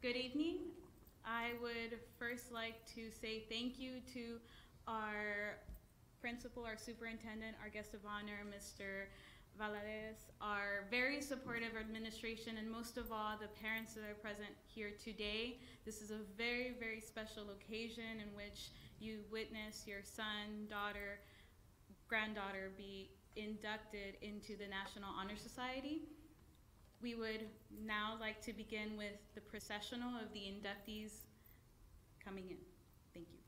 Good evening. I would first like to say thank you to our principal, our superintendent, our guest of honor, Mr. Valadez, our very supportive administration, and most of all, the parents that are present here today. This is a very, very special occasion in which you witness your son, daughter, granddaughter be inducted into the National Honor Society. We would now like to begin with the processional of the inductees coming in. Thank you.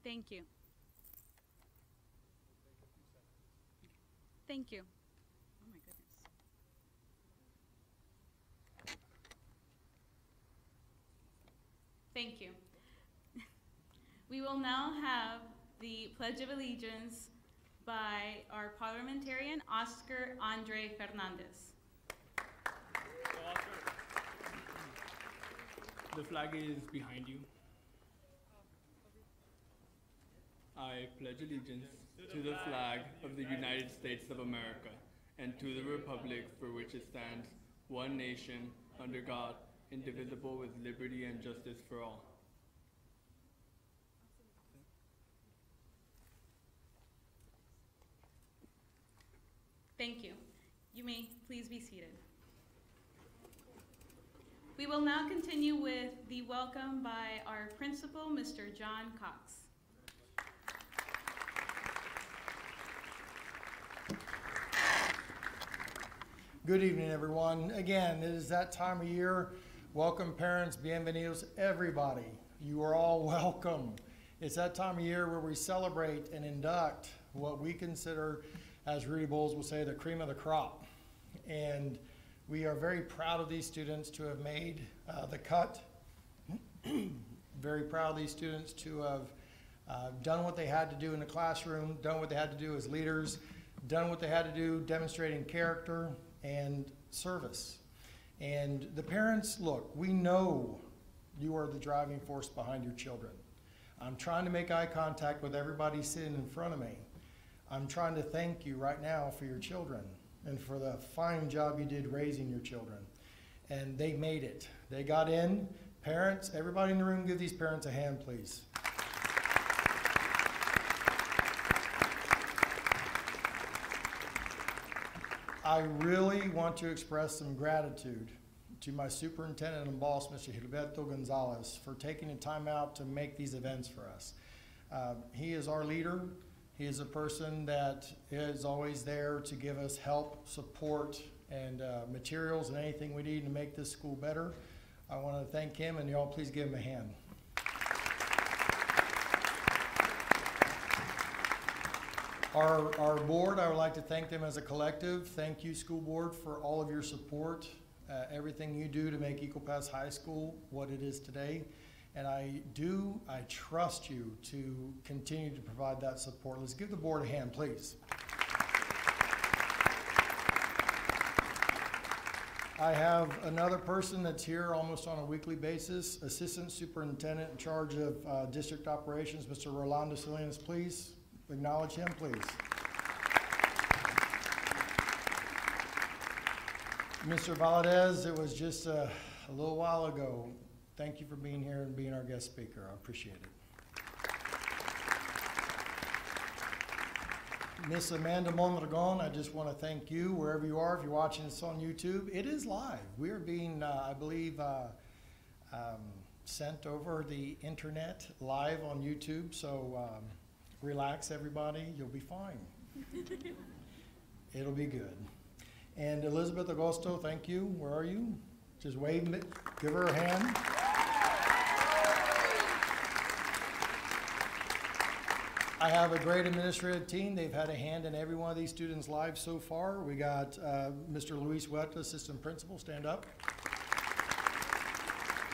Thank you. Thank you. Oh my goodness. Thank you. We will now have the Pledge of Allegiance by our parliamentarian, Oscar Andre Fernandez. The flag is behind you. I pledge allegiance to the flag of the United States of America and to the republic for which it stands, one nation, under God, indivisible, with liberty and justice for all. Thank you. You may please be seated. We will now continue with the welcome by our principal, Mr. John Cox. Good evening, everyone. Again, it is that time of year. Welcome, parents, bienvenidos, everybody. You are all welcome. It's that time of year where we celebrate and induct what we consider, as Rudy Bowles will say, the cream of the crop. And we are very proud of these students to have made the cut. Very proud of these students to have done what they had to do in the classroom, done what they had to do as leaders, done what they had to do demonstrating character and service. And the parents, look, we know you are the driving force behind your children. I'm trying to make eye contact with everybody sitting in front of me. I'm trying to thank you right now for your children and for the fine job you did raising your children. And they made it. They got in. Parents, everybody in the room, give these parents a hand, please. I really want to express some gratitude to my superintendent and boss, Mr. Gilberto Gonzalez, for taking the time out to make these events for us. He is our leader. He is a person that is always there to give us help, support, and materials and anything we need to make this school better. I want to thank him, and y'all please give him a hand. Our board, I would like to thank them as a collective. Thank you, school board, for all of your support, everything you do to make Eagle Pass High School what it is today. And I trust you to continue to provide that support. Let's give the board a hand, please. I have another person that's here almost on a weekly basis, Assistant Superintendent in charge of District Operations, Mr. Rolando Salinas, please. Acknowledge him, please. Mr. Valadez, it was just a little while ago. Thank you for being here and being our guest speaker. I appreciate it. Miss Amanda Mondragon, I just want to thank you wherever you are. If you're watching this on YouTube, it is live. We are being, I believe, sent over the internet live on YouTube. So relax, everybody. You'll be fine. It'll be good. And Elizabeth Agosto, thank you. Where are you? Just wave, give her a hand. I have a great administrative team. They've had a hand in every one of these students' lives so far. We got Mr. Luis Huerta, Assistant Principal, stand up.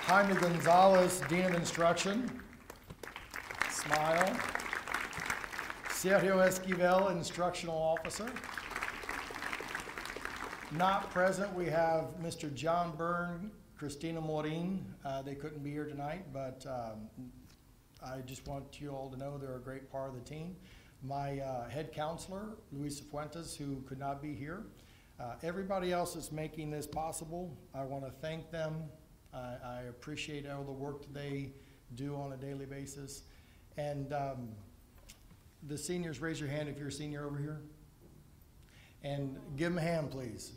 Jaime Gonzalez, Dean of Instruction, smile. Sergio Esquivel, Instructional Officer. Not present, we have Mr. John Byrne, Christina Morin. They couldn't be here tonight, but I just want you all to know they're a great part of the team. My head counselor, Luisa Fuentes, who could not be here. Everybody else that's making this possible, I want to thank them. I appreciate all the work that they do on a daily basis. And the seniors, raise your hand if you're a senior over here. And give them a hand, please.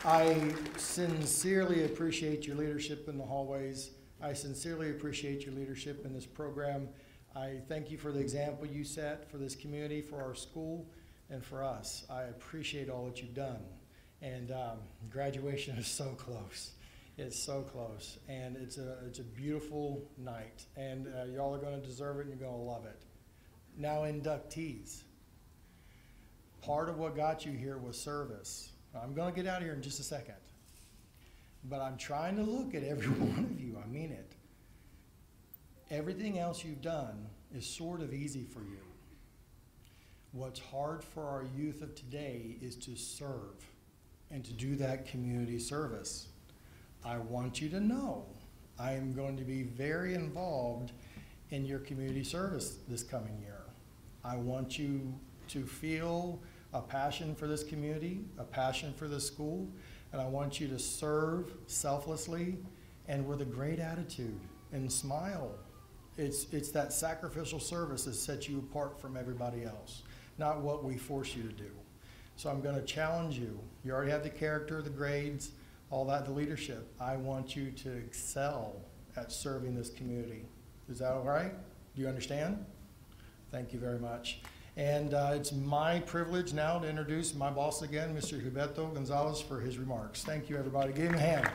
I sincerely appreciate your leadership in the hallways. I sincerely appreciate your leadership in this program. I thank you for the example you set for this community, for our school, and for us. I appreciate all that you've done. And graduation is so close. It's so close. And it's a beautiful night. And y'all are going to deserve it, and you're going to love it. Now, inductees. Part of what got you here was service. I'm going to get out of here in just a second. But I'm trying to look at every one of you. I mean it. Everything else you've done is sort of easy for you. What's hard for our youth of today is to serve and to do that community service. I want you to know I am going to be very involved in your community service this coming year. I want you to feel a passion for this community, a passion for this school, and I want you to serve selflessly and with a great attitude and smile. It's that sacrificial service that sets you apart from everybody else, not what we force you to do. So I'm going to challenge you. You already have the character, the grades, all that, the leadership. I want you to excel at serving this community. Is that all right? Do you understand? Thank you very much. And it's my privilege now to introduce my boss again, Mr. Gilberto Gonzalez, for his remarks. Thank you, everybody. Give him a hand.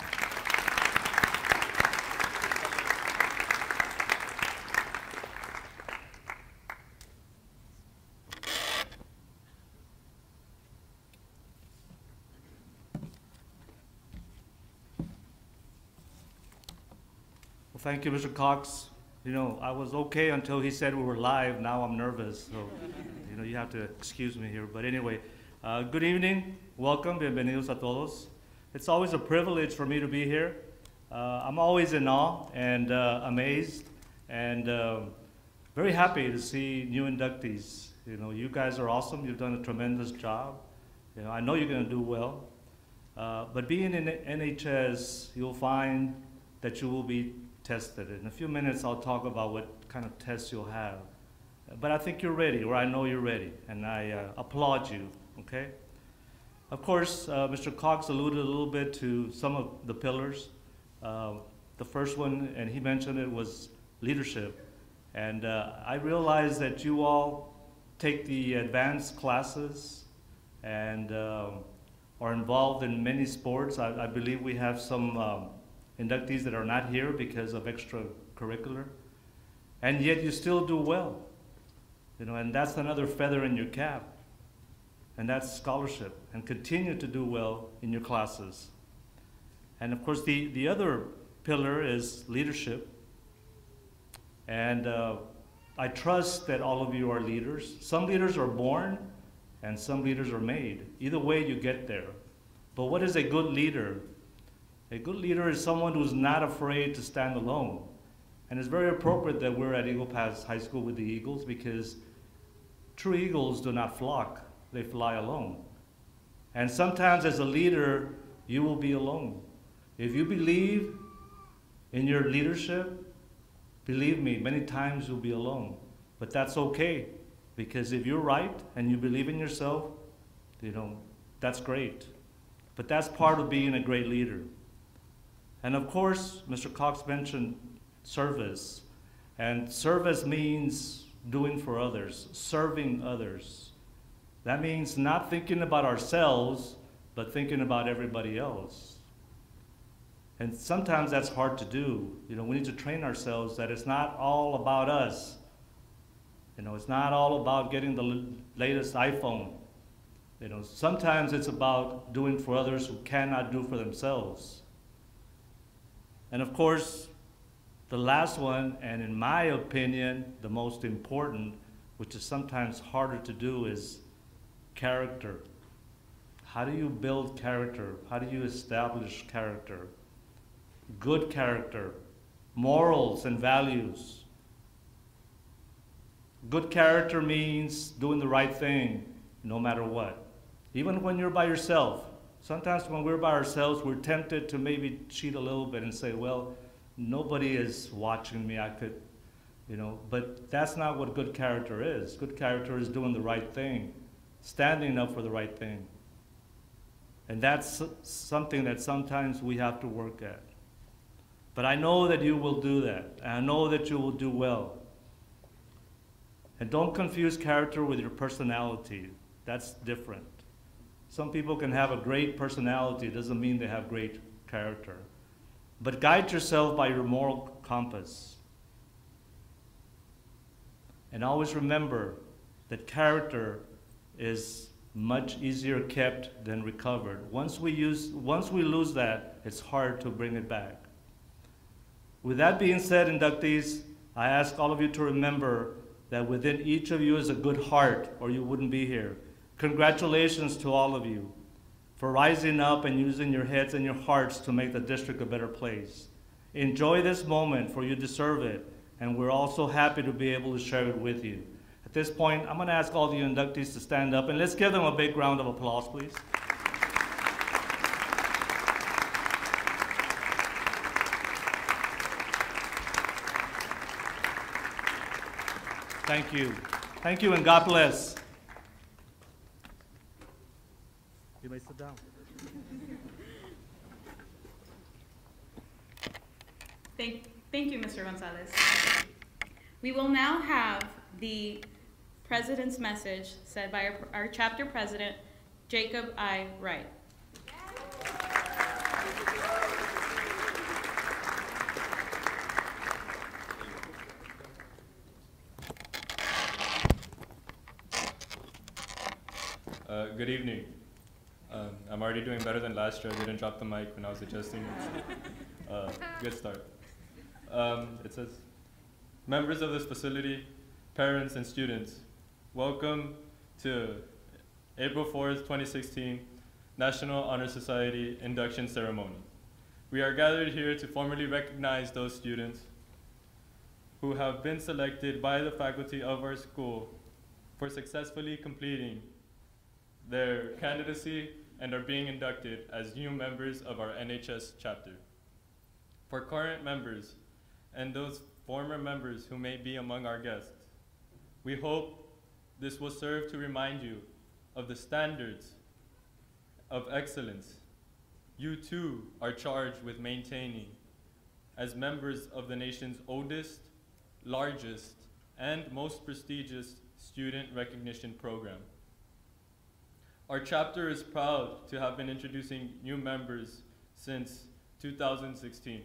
Well, thank you, Mr. Cox. You know, I was okay until he said we were live. Now I'm nervous, so you know, you have to excuse me here. But anyway, good evening. Welcome. Bienvenidos a todos. It's always a privilege for me to be here. I'm always in awe and amazed and very happy to see new inductees. You know, you guys are awesome. You've done a tremendous job. You know, I know you're going to do well. But being in NHS, you'll find that you will be tested. In a few minutes, I'll talk about what kind of tests you'll have. But I think you're ready, or I know you're ready, and I applaud you, okay? Of course, Mr. Cox alluded a little bit to some of the pillars. The first one, and he mentioned it, was leadership. And I realize that you all take the advanced classes and are involved in many sports. I believe we have some inductees that are not here because of extracurricular, and yet you still do well, you know, and that's another feather in your cap, and that's scholarship, and continue to do well in your classes. And of course, the other pillar is leadership, and I trust that all of you are leaders. Some leaders are born, and some leaders are made. Either way, you get there. But what is a good leader? A good leader is someone who's not afraid to stand alone. And it's very appropriate that we're at Eagle Pass High School with the Eagles, because true eagles do not flock, they fly alone. And sometimes as a leader, you will be alone. If you believe in your leadership, Believe me, many times you'll be alone. But that's okay, because if you're right and you believe in yourself, that's great. But that's part of being a great leader. And of course, Mr. Cox mentioned service. And service means doing for others, serving others. That means not thinking about ourselves, but thinking about everybody else. And sometimes that's hard to do. We need to train ourselves that it's not all about us. It's not all about getting the latest iPhone. Sometimes it's about doing for others who cannot do for themselves. And of course, the last one, and in my opinion, the most important, which is sometimes harder to do, is character. How do you build character? How do you establish character? Good character, morals and values. Good character means doing the right thing no matter what. Even when you're by yourself. Sometimes when we're by ourselves, we're tempted to maybe cheat a little bit and say, well, nobody is watching me, but that's not what good character is. Good character is doing the right thing, standing up for the right thing. And that's something that sometimes we have to work at. But I know that you will do that, and I know that you will do well. And don't confuse character with your personality. That's different. Some people can have a great personality, it doesn't mean they have great character. But guide yourself by your moral compass. And always remember that character is much easier kept than recovered. Once we lose that, it's hard to bring it back. With that being said, inductees, I ask all of you to remember that within each of you is a good heart, or you wouldn't be here. Congratulations to all of you for rising up and using your heads and your hearts to make the district a better place. Enjoy this moment, for you deserve it, and we're also happy to be able to share it with you. At this point, I'm going to ask all the inductees to stand up, and let's give them a big round of applause, please. Thank you. Thank you, and God bless. You may sit down. Thank you, Mr. Gonzalez. We will now have the President's message said by our chapter president, Jacob I. Wright. Good evening. I'm already doing better than last year. I didn't drop the mic when I was adjusting. Good start. It says, members of this facility, parents and students, welcome to April 4th, 2016 National Honor Society induction ceremony. We are gathered here to formally recognize those students who have been selected by the faculty of our school for successfully completing their candidacy and are being inducted as new members of our NHS chapter. For current members and those former members who may be among our guests, we hope this will serve to remind you of the standards of excellence you too are charged with maintaining as members of the nation's oldest, largest, and most prestigious student recognition program. Our chapter is proud to have been introducing new members since 2016,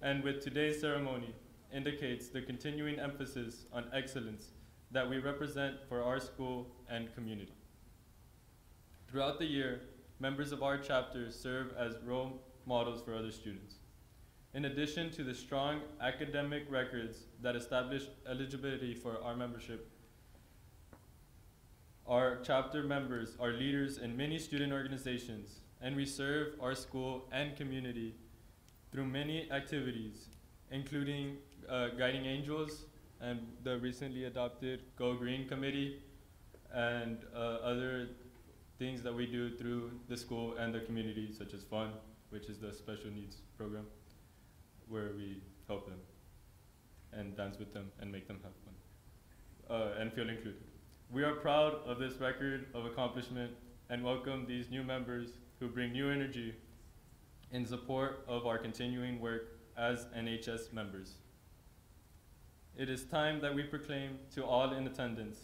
and with today's ceremony indicates the continuing emphasis on excellence that we represent for our school and community. Throughout the year, members of our chapter serve as role models for other students. In addition to the strong academic records that establish eligibility for our membership, our chapter members are leaders in many student organizations, and we serve our school and community through many activities, including Guiding Angels and the recently adopted Go Green Committee, and other things that we do through the school and the community, such as FUN, which is the special needs program, where we help them. and dance with them and make them have fun and feel included. We are proud of this record of accomplishment and welcome these new members who bring new energy in support of our continuing work as NHS members. It is time that we proclaim to all in attendance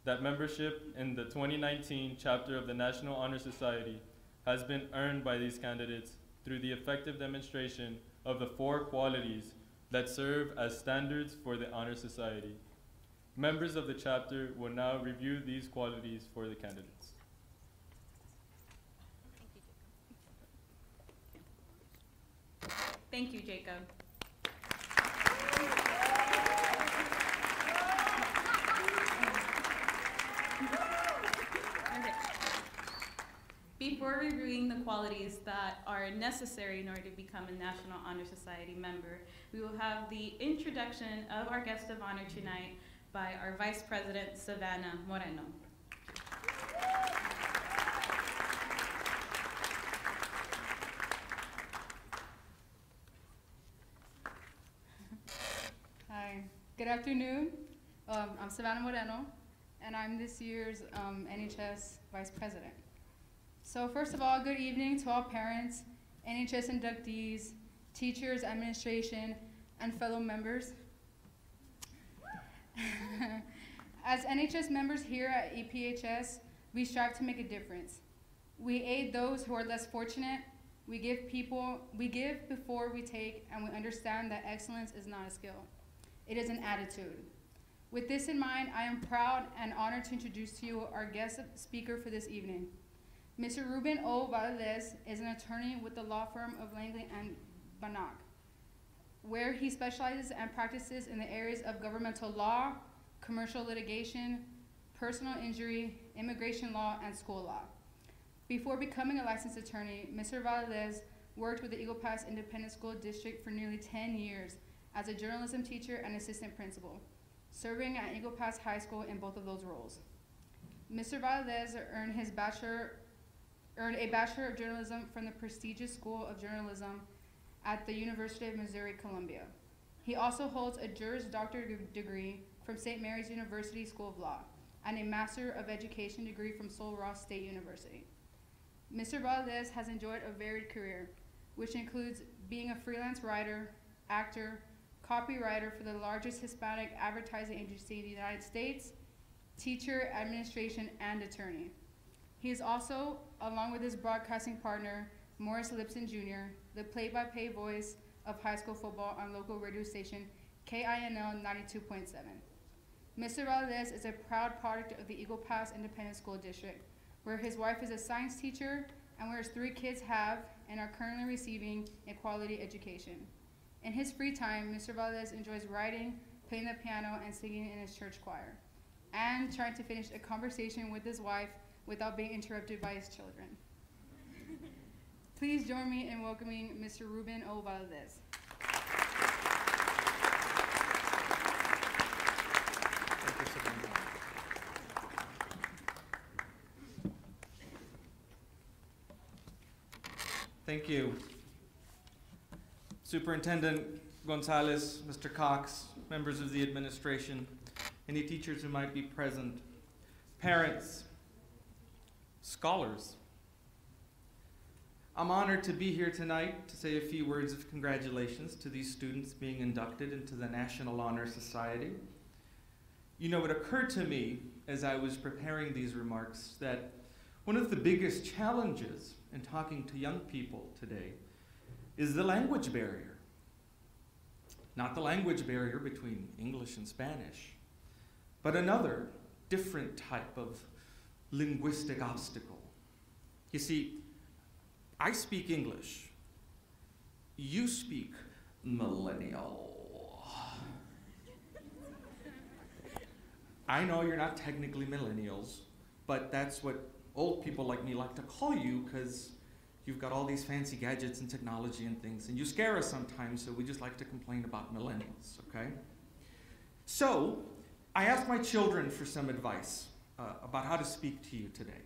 that membership in the 2019 chapter of the National Honor Society has been earned by these candidates through the effective demonstration of the 4 qualities that serve as standards for the Honor Society. Members of the chapter will now review these qualities for the candidates. Thank you, Jacob. Okay. Before reviewing the qualities that are necessary in order to become a National Honor Society member, we will have the introduction of our guest of honor tonight by our Vice President, Savannah Moreno. Hi, good afternoon. I'm Savannah Moreno, and I'm this year's NHS Vice President. So first of all, good evening to all parents, NHS inductees, teachers, administration, and fellow members. As NHS members here at EPHS, we strive to make a difference. We aid those who are less fortunate. We give before we take, and we understand that excellence is not a skill. It is an attitude. With this in mind, I am proud and honored to introduce to you our guest speaker for this evening. Mr. Ruben O. Valdez is an attorney with the law firm of Langley and Banach, where he specializes and practices in the areas of governmental law, commercial litigation, personal injury, immigration law, and school law. Before becoming a licensed attorney, Mr. Valdez worked with the Eagle Pass Independent School District for nearly 10 years as a journalism teacher and assistant principal, serving at Eagle Pass High School in both of those roles. Mr. Valdez earned a Bachelor of Journalism from the prestigious School of Journalism at the University of Missouri-Columbia. He also holds a Juris Doctor degree from St. Mary's University School of Law and a Master of Education degree from Sul Ross State University. Mr. Valdez has enjoyed a varied career, which includes being a freelance writer, actor, copywriter for the largest Hispanic advertising agency in the United States, teacher, administration, and attorney. He is also, along with his broadcasting partner, Morris Lipson Jr., the play-by-play voice of high school football on local radio station KINL 92.7. Mr. Valdez is a proud product of the Eagle Pass Independent School District, where his wife is a science teacher and where his 3 kids have and are currently receiving a quality education. In his free time, Mr. Valdez enjoys writing, playing the piano, and singing in his church choir, and trying to finish a conversation with his wife without being interrupted by his children. Please join me in welcoming Mr. Ruben O. Valdez. Thank you. Superintendent Gonzalez, Mr. Cox, members of the administration, any teachers who might be present, parents, scholars. I'm honored to be here tonight to say a few words of congratulations to these students being inducted into the National Honor Society. You know, it occurred to me as I was preparing these remarks that one of the biggest challenges in talking to young people today is the language barrier. Not the language barrier between English and Spanish, but another different type of linguistic obstacle. You see, I speak English. You speak millennial. I know you're not technically millennials, but that's what old people like me like to call you because you've got all these fancy gadgets and technology and things, and you scare us sometimes, so we just like to complain about millennials, okay? So, I asked my children for some advice about how to speak to you today.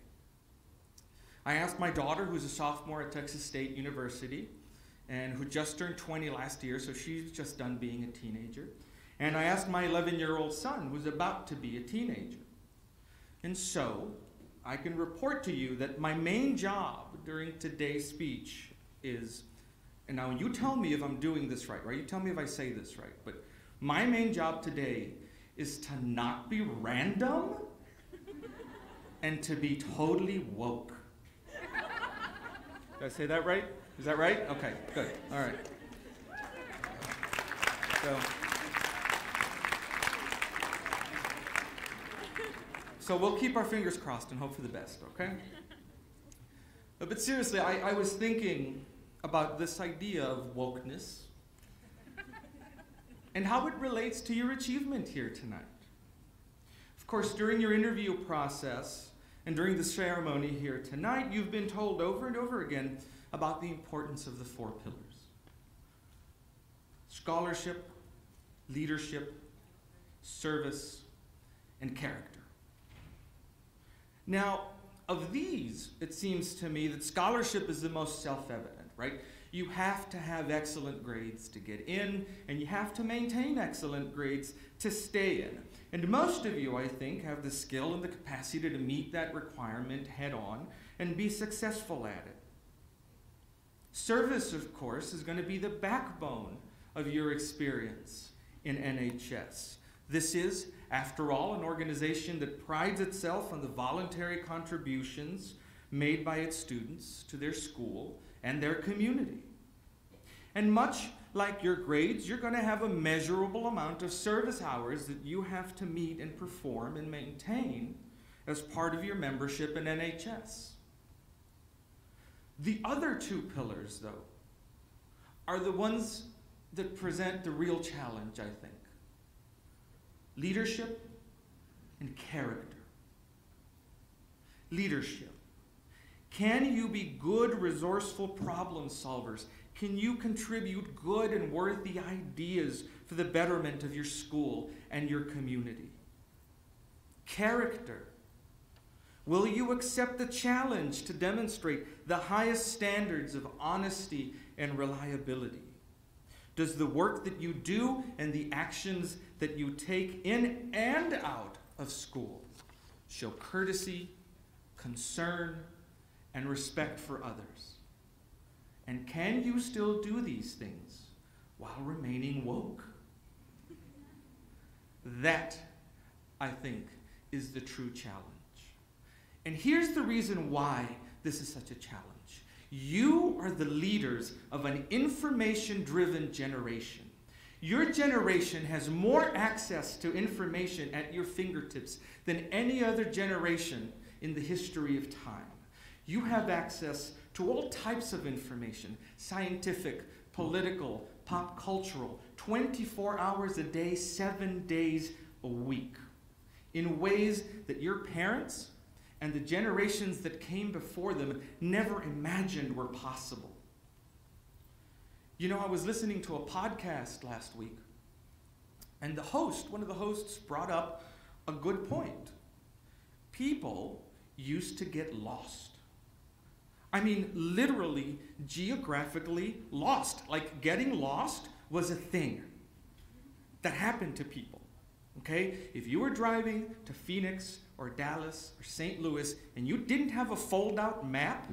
I asked my daughter, who's a sophomore at Texas State University, and who just turned 20 last year, so she's just done being a teenager. And I asked my 11-year-old son, who's about to be a teenager. And so, I can report to you that my main job during today's speech is, and now you tell me if I'm doing this right? You tell me if I say this right, but my main job today is to not be random and to be totally woke. Did I say that right? Is that right? Okay, good. All right. So we'll keep our fingers crossed and hope for the best, okay? But seriously, I was thinking about this idea of wokeness and how it relates to your achievement here tonight. Of course, during your interview process and during the ceremony here tonight, you've been told over and over again about the importance of the 4 pillars: scholarship, leadership, service, and character. Now, of these, it seems to me that scholarship is the most self-evident, right? You have to have excellent grades to get in, and you have to maintain excellent grades to stay in. And most of you, I think, have the skill and the capacity to meet that requirement head on and be successful at it. Service, of course, is going to be the backbone of your experience in NHS. This is, after all, an organization that prides itself on the voluntary contributions made by its students to their school and their community. And much like your grades, you're going to have a measurable amount of service hours that you have to meet and perform and maintain as part of your membership in NHS. The other 2 pillars, though, are the ones that present the real challenge, I think. Leadership and character. Leadership. Can you be good, resourceful problem solvers? Can you contribute good and worthy ideas for the betterment of your school and your community? Character. Will you accept the challenge to demonstrate the highest standards of honesty and reliability? Does the work that you do and the actions that you take in and out of school show courtesy, concern, and respect for others? And can you still do these things while remaining woke? That, I think, is the true challenge. And here's the reason why this is such a challenge. You are the leaders of an information-driven generation. Your generation has more access to information at your fingertips than any other generation in the history of time. You have access to all types of information, scientific, political, pop cultural, 24 hours a day, 7 days a week, in ways that your parents and the generations that came before them never imagined were possible. You know, I was listening to a podcast last week, and one of the hosts brought up a good point. People used to get lost. I mean, literally, geographically lost. Like, getting lost was a thing that happened to people, okay? If you were driving to Phoenix or Dallas or St. Louis and you didn't have a fold-out map,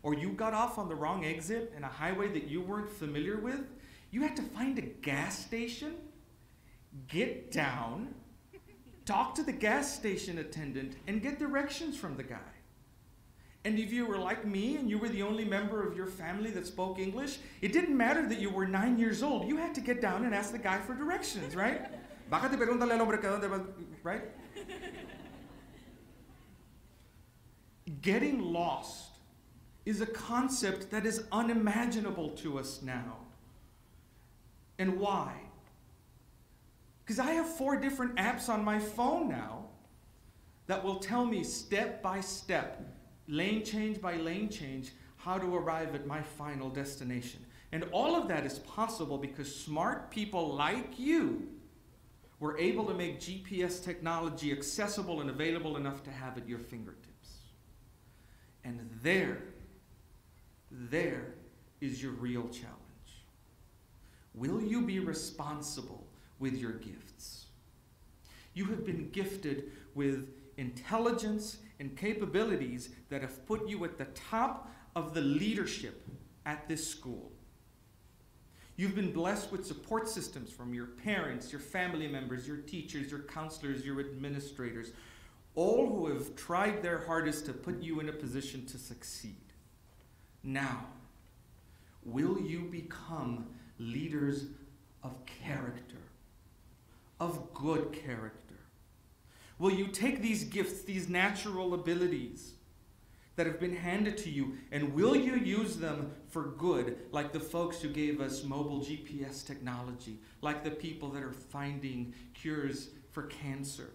or you got off on the wrong exit in a highway that you weren't familiar with, you had to find a gas station, get down, talk to the gas station attendant, and get directions from the guy. And if you were like me and you were the only member of your family that spoke English, it didn't matter that you were 9 years old. You had to get down and ask the guy for directions, right? Bájate, pregúntale al hombre que dónde va, right? Getting lost is a concept that is unimaginable to us now. And why? Because I have 4 different apps on my phone now that will tell me step by step, lane change by lane change, how to arrive at my final destination. And all of that is possible because smart people like you were able to make GPS technology accessible and available enough to have at your fingertips. And there is your real challenge. Will you be responsible with your gifts. You have been gifted with intelligence and capabilities that have put you at the top of the leadership at this school. You've been blessed with support systems from your parents, your family members, your teachers, your counselors, your administrators, all who have tried their hardest to put you in a position to succeed. Now, will you become leaders of character, of good character? Will you take these gifts, these natural abilities that have been handed to you, and will you use them for good, like the folks who gave us mobile GPS technology, like the people that are finding cures for cancer,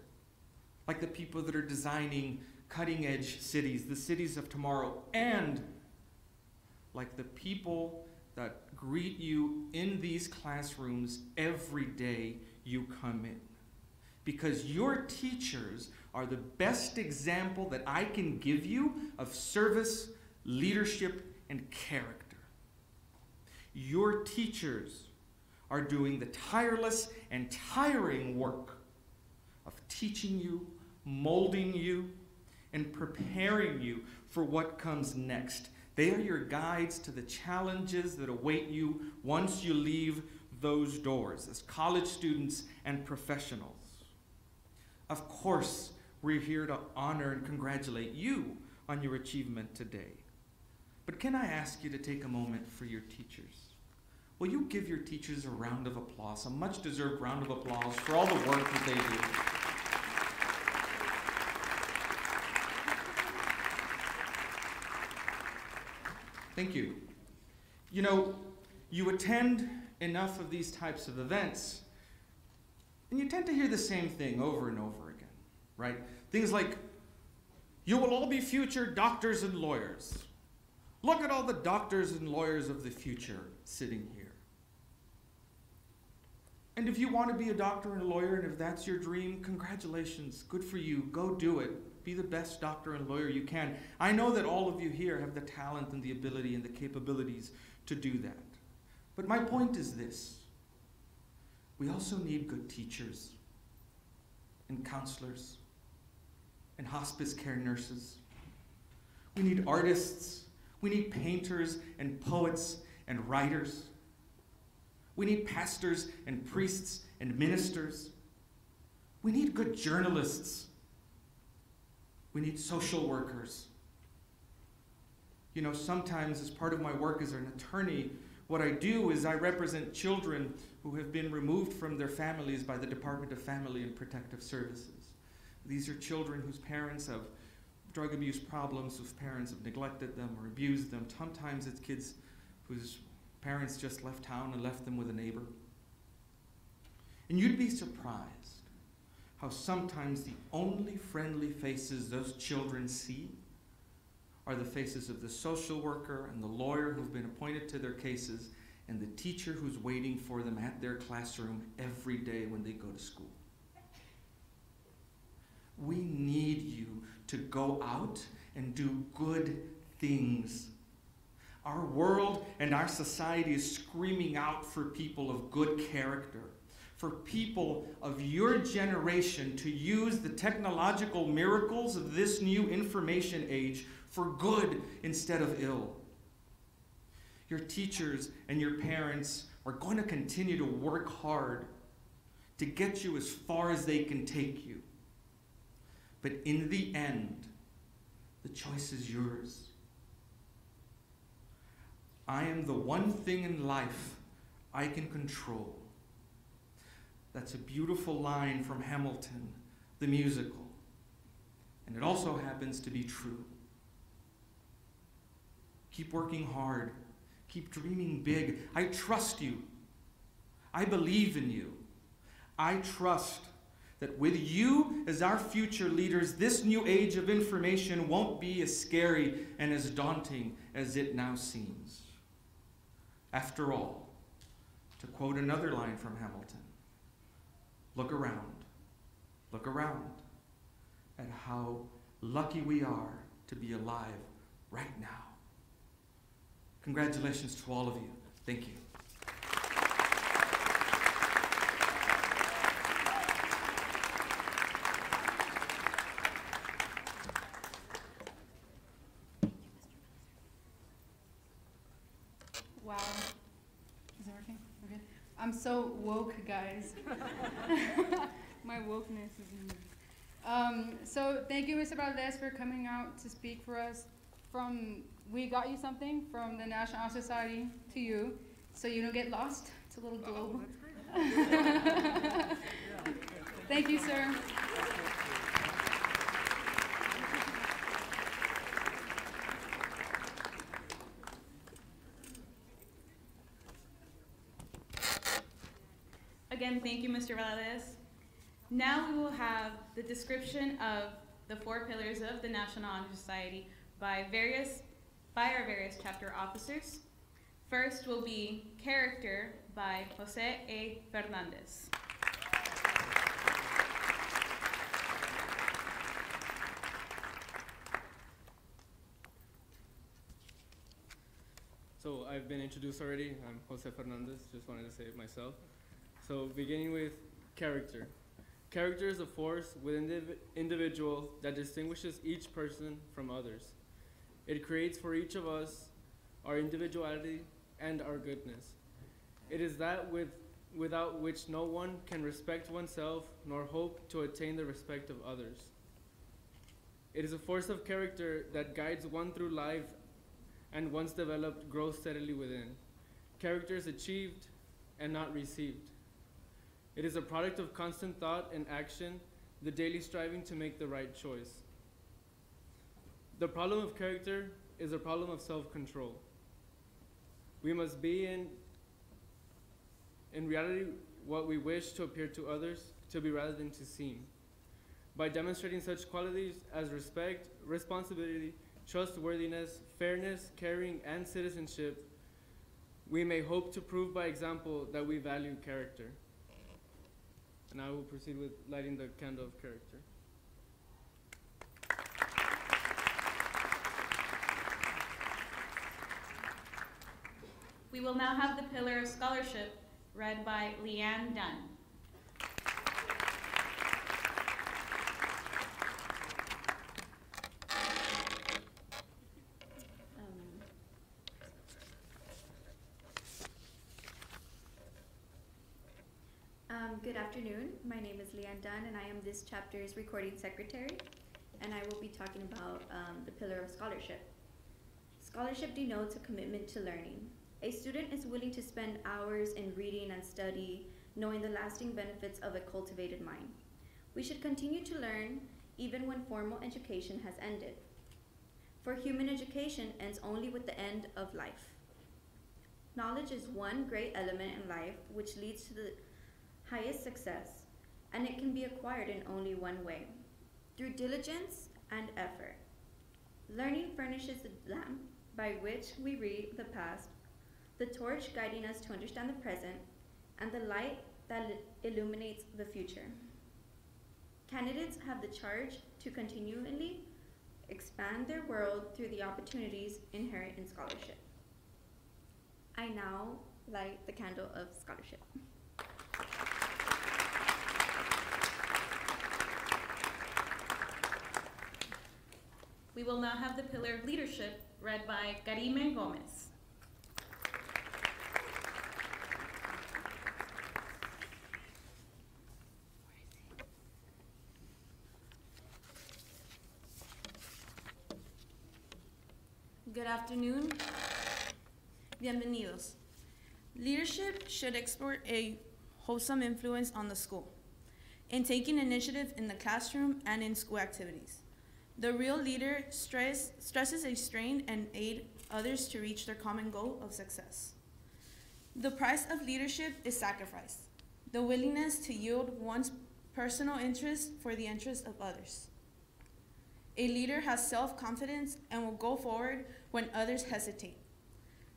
like the people that are designing cutting-edge cities, the cities of tomorrow, and like the people that greet you in these classrooms every day you come in. Because your teachers are the best example that I can give you of service, leadership, and character. Your teachers are doing the tireless and tiring work of teaching you, molding you, and preparing you for what comes next. They are your guides to the challenges that await you once you leave those doors as college students and professionals. Of course, we're here to honor and congratulate you on your achievement today. But can I ask you to take a moment for your teachers? Will you give your teachers a round of applause, a much-deserved round of applause for all the work that they do? Thank you. You know, you attend enough of these types of events, and you tend to hear the same thing over and over again, right? Things like, you will all be future doctors and lawyers. Look at all the doctors and lawyers of the future sitting here. And if you want to be a doctor and a lawyer, and if that's your dream, congratulations, good for you, go do it. Be the best doctor and lawyer you can. I know that all of you here have the talent and the ability and the capabilities to do that. But my point is this. We also need good teachers and counselors and hospice care nurses. We need artists. We need painters and poets and writers. We need pastors and priests and ministers. We need good journalists. We need social workers. You know, sometimes as part of my work as an attorney, what I do is I represent children who have been removed from their families by the Department of Family and Protective Services. These are children whose parents have drug abuse problems, whose parents have neglected them or abused them. Sometimes it's kids whose parents just left town and left them with a neighbor. And you'd be surprised how sometimes the only friendly faces those children see are the faces of the social worker and the lawyer who've been appointed to their cases and the teacher who's waiting for them at their classroom every day when they go to school. We need you to go out and do good things. Our world and our society is screaming out for people of good character, for people of your generation to use the technological miracles of this new information age for good instead of ill. Your teachers and your parents are going to continue to work hard to get you as far as they can take you. But in the end, the choice is yours. I am the one thing in life I can control. That's a beautiful line from Hamilton, the musical. And it also happens to be true. Keep working hard. Keep dreaming big. I trust you. I believe in you. I trust that with you as our future leaders, this new age of information won't be as scary and as daunting as it now seems. After all, to quote another line from Hamilton, look around at how lucky we are to be alive right now. Congratulations to all of you. Thank you. I'm so woke, guys. My wokeness is in me. So thank you, Mr. Valdez, for coming out to speak for us. We got you something from the National Honor Society to you, so you don't get lost. It's a little globe. Thank you, sir. Again, thank you, Mr. Valadez. Now we will have the description of the 4 pillars of the National Honor Society by our various chapter officers. First will be Character by Jose A. Fernandez. So I've been introduced already. I'm Jose Fernandez, just wanted to say it myself. So beginning with character. Character is a force within the individual that distinguishes each person from others. It creates for each of us our individuality and our goodness. It is that without which no one can respect oneself nor hope to attain the respect of others. It is a force of character that guides one through life and once developed grows steadily within. Character is achieved and not received. It is a product of constant thought and action, the daily striving to make the right choice. The problem of character is a problem of self-control. We must be in reality what we wish to appear to others to be rather than to seem. By demonstrating such qualities as respect, responsibility, trustworthiness, fairness, caring, and citizenship, we may hope to prove by example that we value character. And I will proceed with lighting the candle of character. We will now have the pillar of scholarship read by Leanne Dunn. Good afternoon. My name is Leanne Dunn, and I am this chapter's recording secretary, and I will be talking about the pillar of scholarship. Scholarship denotes a commitment to learning. A student is willing to spend hours in reading and study, knowing the lasting benefits of a cultivated mind. We should continue to learn even when formal education has ended. For human education ends only with the end of life. Knowledge is one great element in life which leads to the highest success, and it can be acquired in only one way, through diligence and effort. Learning furnishes the lamp by which we read the past, the torch guiding us to understand the present, and the light that illuminates the future. Candidates have the charge to continually expand their world through the opportunities inherent in scholarship. I now light the candle of scholarship. We will now have the pillar of leadership read by Karime Gomez. Good afternoon. Bienvenidos. Leadership should exert a wholesome influence on the school in taking initiative in the classroom and in school activities. The real leader stresses a strain and aid others to reach their common goal of success. The price of leadership is sacrifice, the willingness to yield one's personal interest for the interest of others. A leader has self-confidence and will go forward when others hesitate.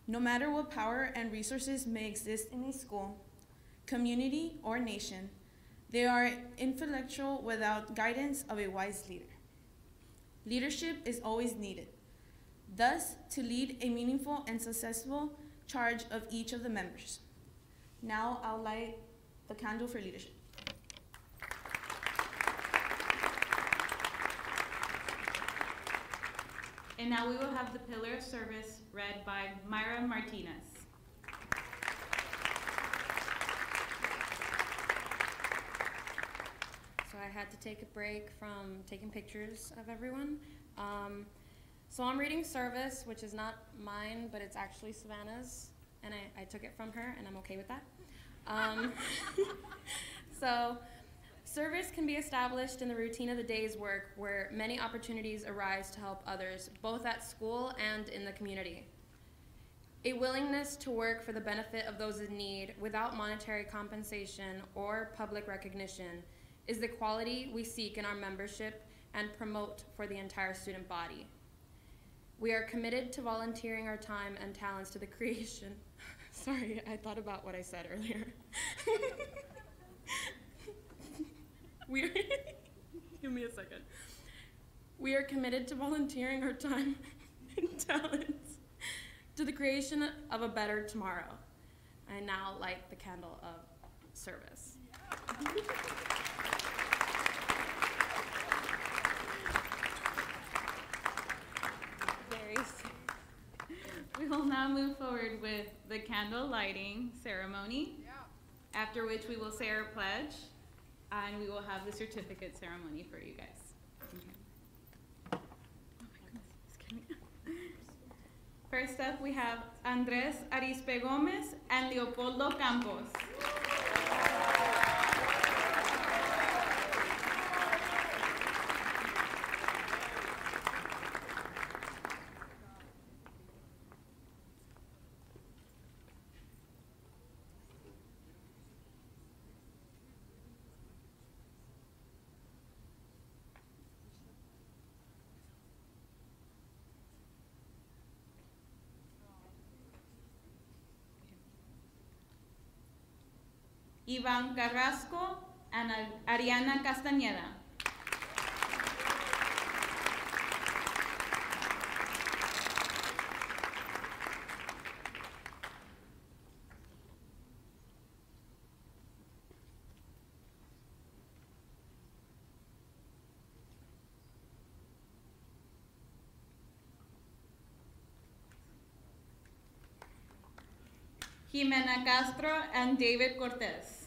No matter what power and resources may exist in a school, community, or nation, they are influential without guidance of a wise leader. Leadership is always needed, thus to lead a meaningful and successful charge of each of the members. Now I'll light the candle for leadership. And now we will have the pillar of service read by Myra Martinez. had to take a break from taking pictures of everyone. So I'm reading service, which is not mine, but it's actually Savannah's, and I took it from her, and I'm okay with that. So service can be established in the routine of the day's work, where many opportunities arise to help others, both at school and in the community. A willingness to work for the benefit of those in need without monetary compensation or public recognition is the quality we seek in our membership and promote for the entire student body. We are committed to volunteering our time and talents to the creation. Sorry, I thought about what I said earlier. Give me a second. We are committed to volunteering our time and talents to the creation of a better tomorrow. I now light the candle of service. We will now move forward with the candle lighting ceremony, after which we will say our pledge, and we will have the certificate ceremony for you guys. Oh my goodness, it's kidding me. First up, we have Andres Arispe Gomez and Leopoldo Campos. Iván Carrasco and Ariana Castañeda. Jimena Castro and David Cortez.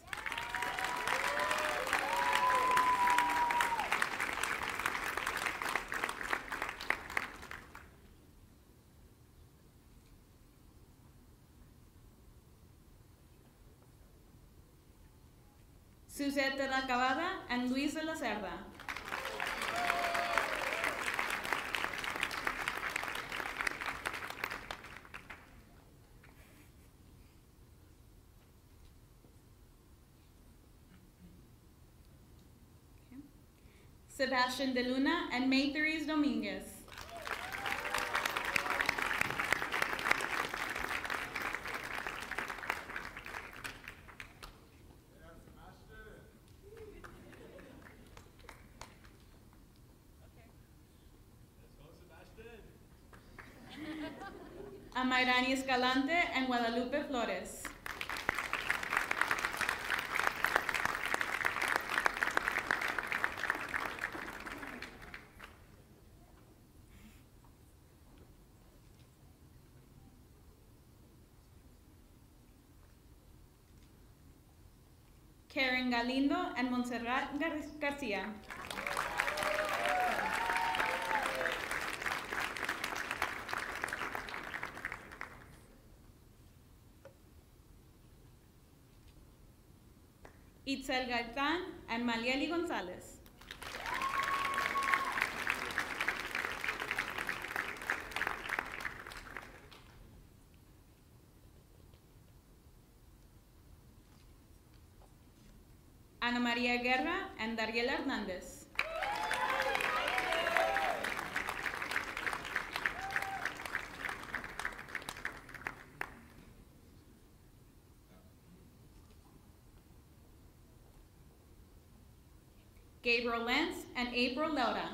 Suzette de la Cabada and Luis de la Cerda. Sebastian de Luna and May Therese Dominguez. Amairani Escalante and Guadalupe Flores. Karen Galindo and Montserrat Garcia. Itzel Gaitán and Malieli Gonzalez. Ana María Guerra and Dariela Hernández. Gabriel Lentz and April Laura.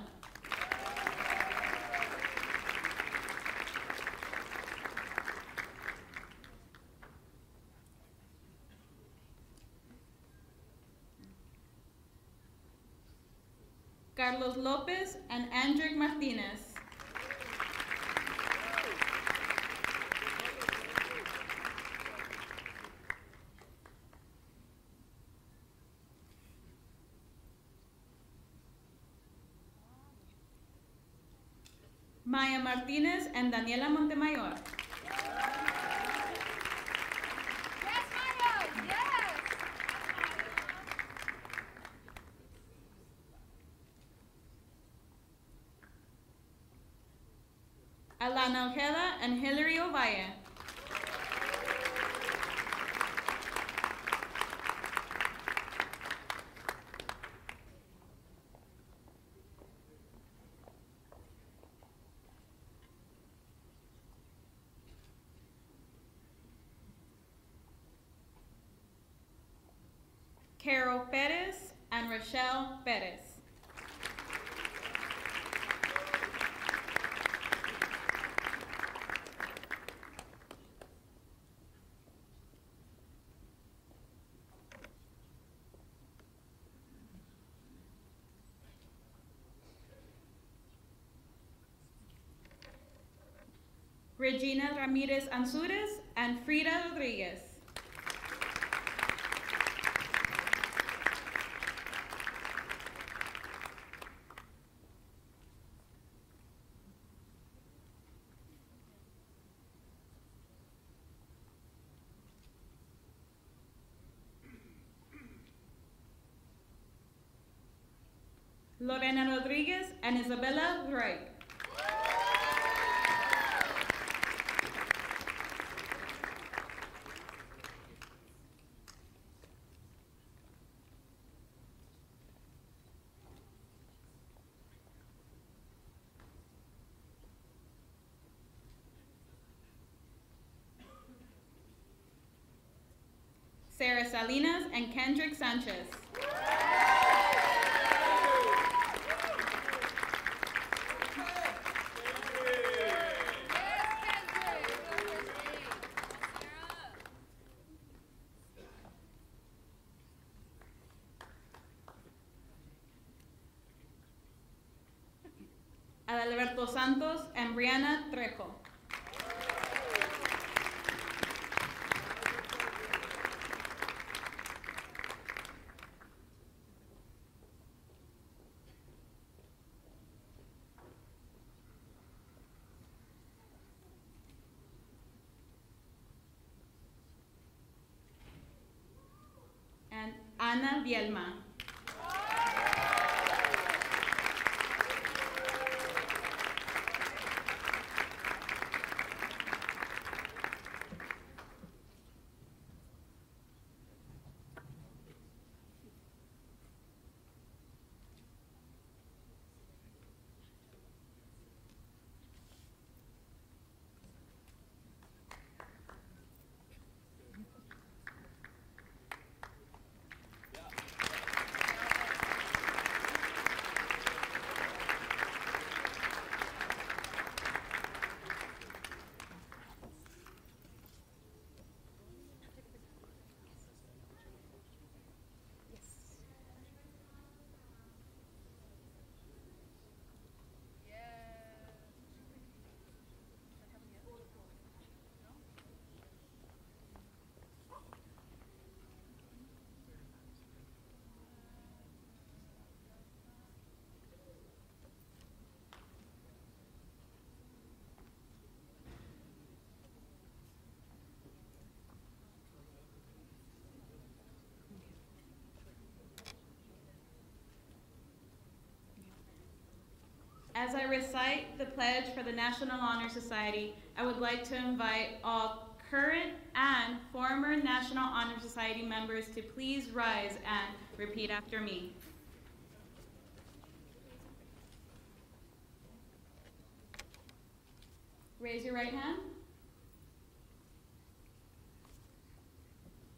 Carlos Lopez and Andrick Martinez. Maya Martinez and Daniela Montemayor. Yes, Maya! Yes! Alana Ojeda and Hilary Ovalle. Carol Perez and Rochelle Perez. Regina Ramirez Ansures and Frida Rodriguez. Lorena Rodriguez and Isabella Wright. Sarah Salinas and Kendrick Sanchez. Adalberto Santos and Brianna Trejo. And Ana Bielma. As I recite the pledge for the National Honor Society, I would like to invite all current and former National Honor Society members to please rise and repeat after me. Raise your right hand.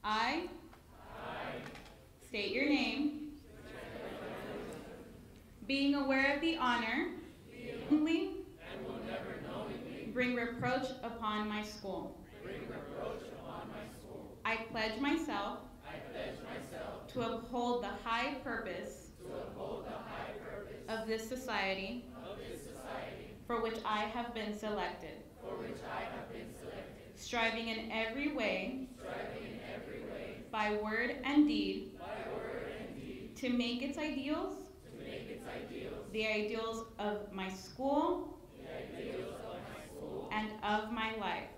I state your name, being aware of the honor, bring reproach upon my school. I pledge myself to uphold the high purpose of this society for which I have been selected, striving in every way, by word and deed, to make its ideals the ideals of my school and of my life.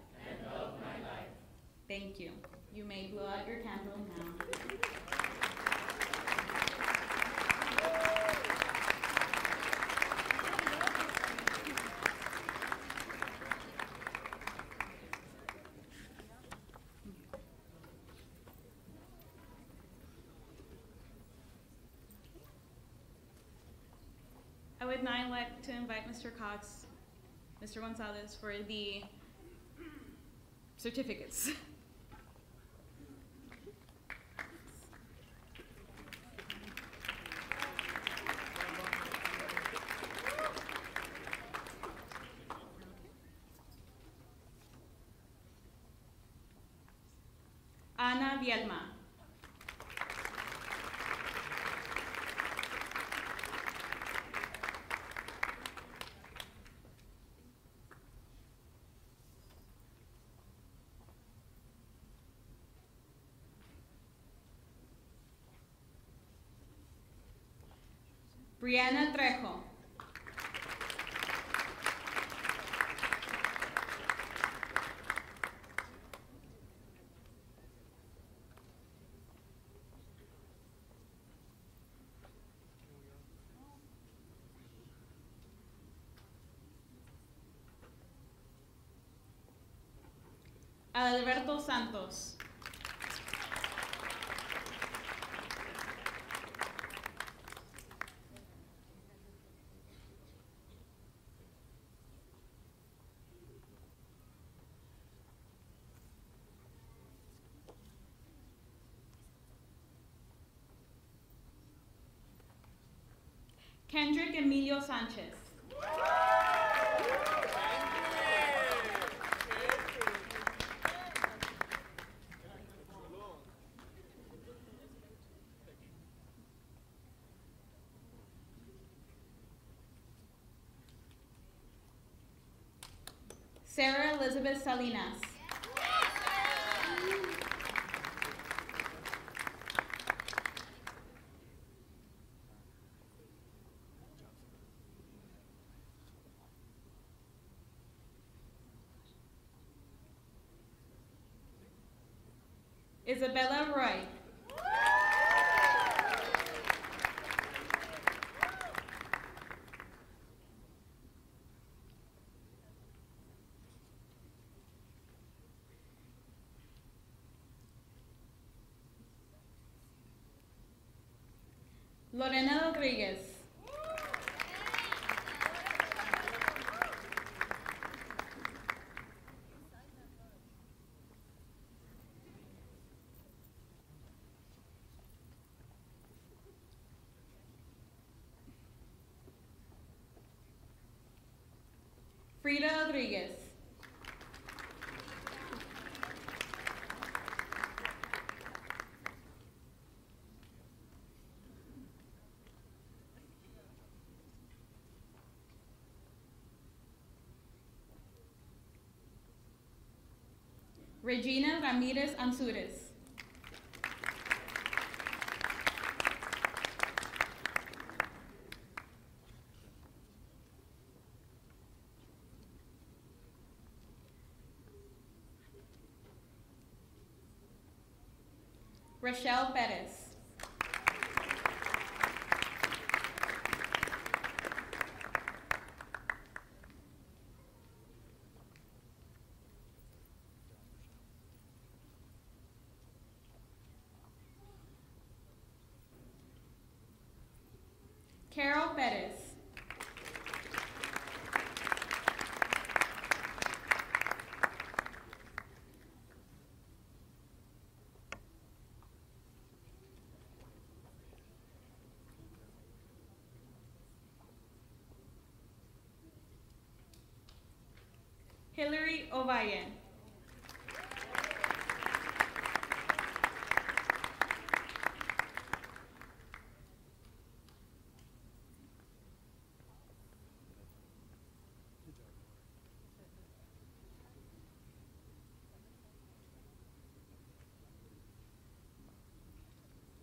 Thank you. You may blow out your candle now. I would now like to invite Mr. Cox, Mr. Gonzalez for the certificates. Ana Vielma. Brianna Trejo. Alberto Santos. Kendrick Emilio Sanchez. Sarah Elizabeth Salinas. Isabella Roy. Lorena Rodriguez. Frida Rodriguez. Regina Ramirez Ansures. Rochelle Perez. Carol Perez. Hillary Ovalle.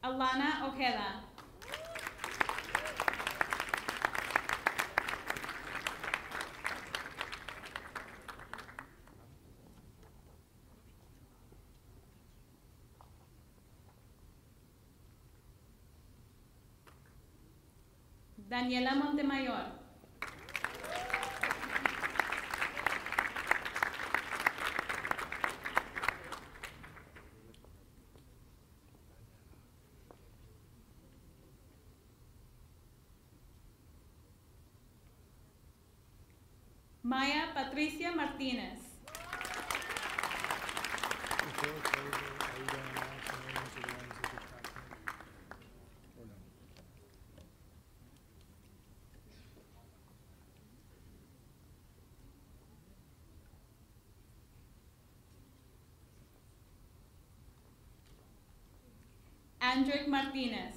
Alana Ojeda. Daniela Montemayor. Maya Patricia Martinez. Andrick Martinez.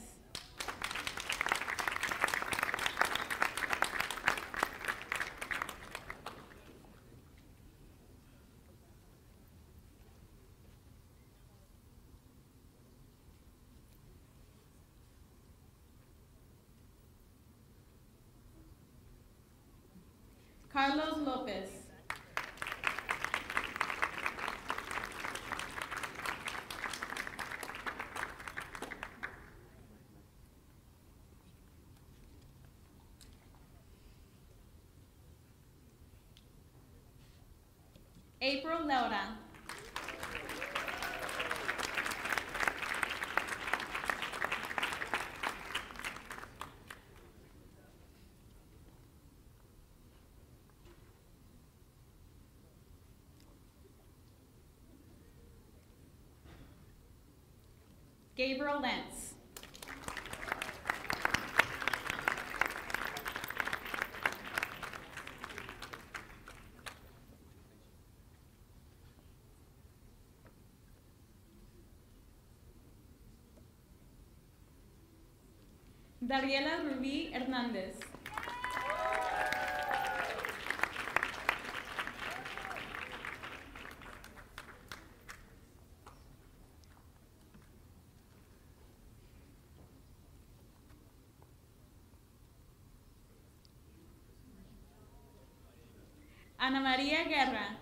Carlos Lopez. April Laura. Gabriel Lentz. Dariela Rubí Hernández. Ana María Guerra.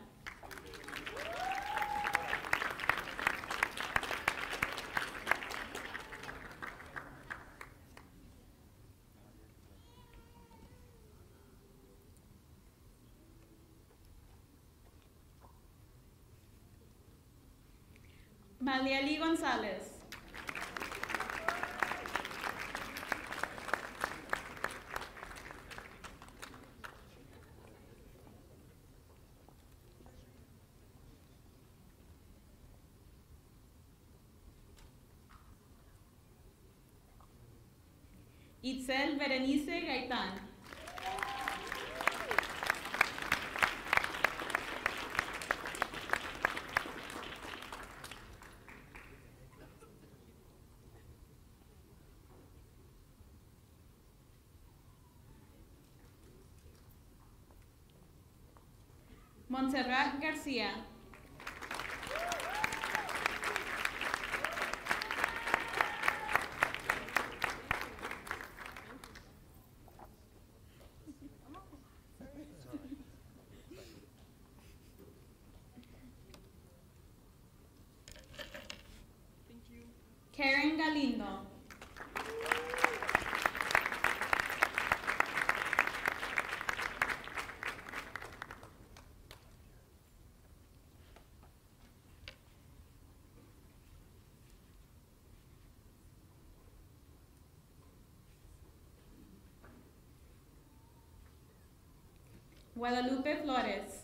Malieli González. Itzel Berenice Gaitán. Montserrat García. Karen Galindo. Guadalupe Flores.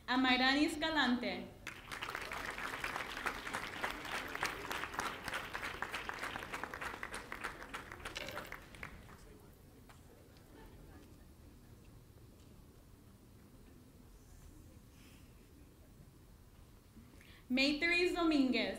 Amairani Escalante. Maytherese Dominguez.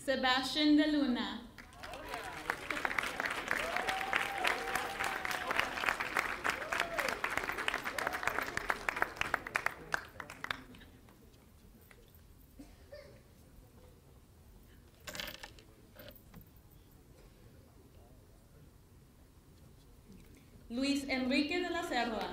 Sebastian De Luna. Luis Enrique de la Cerda.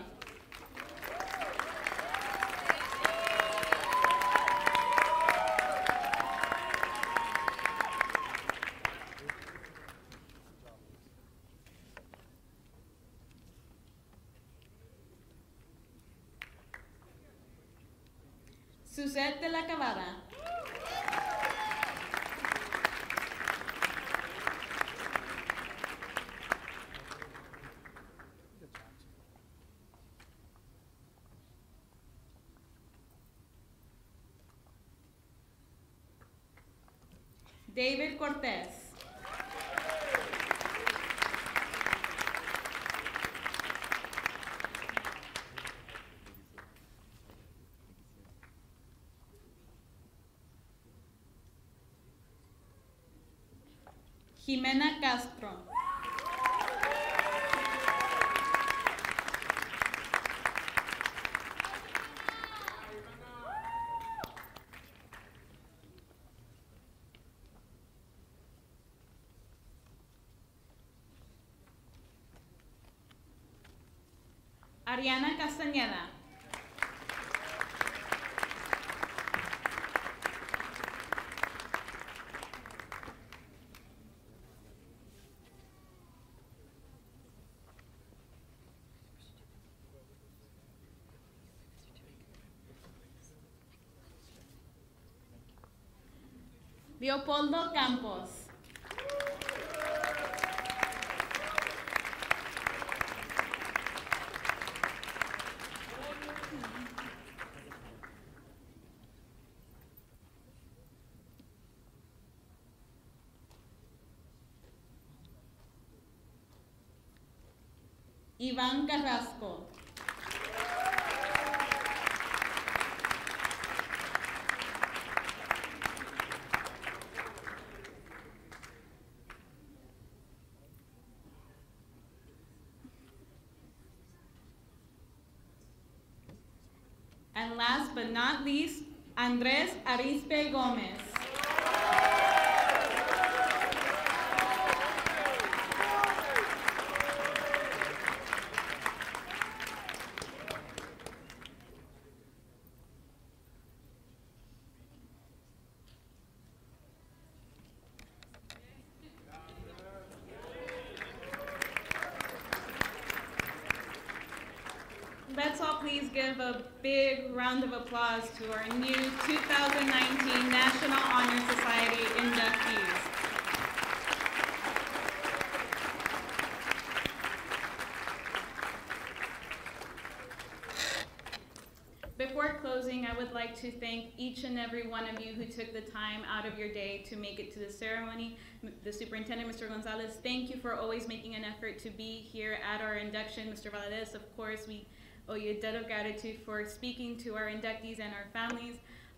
Suzette de la Cavada. David Cortez. Jimena Castro. Ariana Castañeda. Leopoldo Campos. Iván Carrasco. And last but not least, Andrés Arispe Gómez. Let's all please give a big round of applause to our new 2019 National Honor Society inductees. Before closing, I would like to thank each and every one of you who took the time out of your day to make it to the ceremony. The Superintendent, Mr. Gonzalez, thank you for always making an effort to be here at our induction. Mr. Valadez, of course, we owe you a debt of gratitude for speaking to our inductees and our families.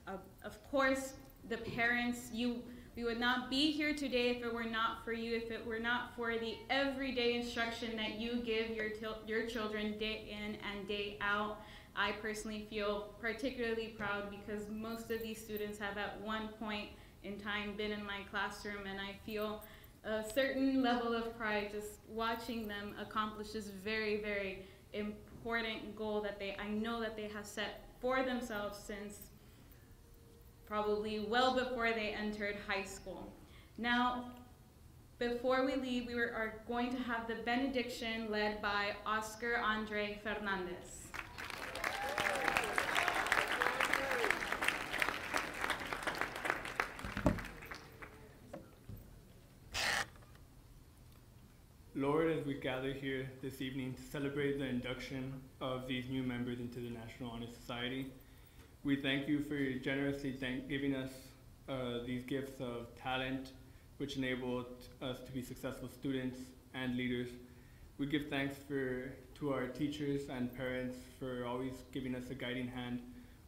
Of course, the parents, we would not be here today if it were not for you, if it were not for the everyday instruction that you give your children day in and day out. I personally feel particularly proud because most of these students have at one point in time been in my classroom, and I feel a certain level of pride just watching them accomplish this very, very important goal that I know that they have set for themselves since probably well before they entered high school. Now, before we leave, we are going to have the benediction led by Oscar Andre Fernandez. Lord, as we gather here this evening to celebrate the induction of these new members into the National Honor Society, we thank you for generously giving us these gifts of talent, which enabled us to be successful students and leaders. We give thanks to our teachers and parents for always giving us a guiding hand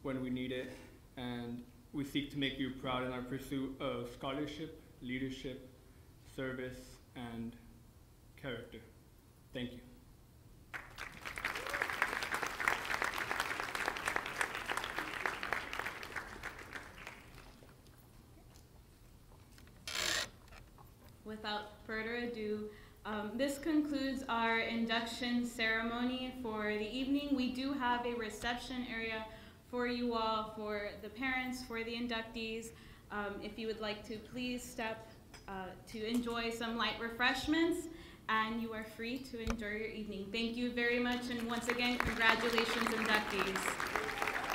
when we need it, and we seek to make you proud in our pursuit of scholarship leadership, service, and character. Thank you. Without further ado, this concludes our induction ceremony for the evening. We do have a reception area for you all, for the parents, for the inductees. If you would like to, please step to enjoy some light refreshments, and you are free to enjoy your evening. Thank you very much, and once again, congratulations, inductees.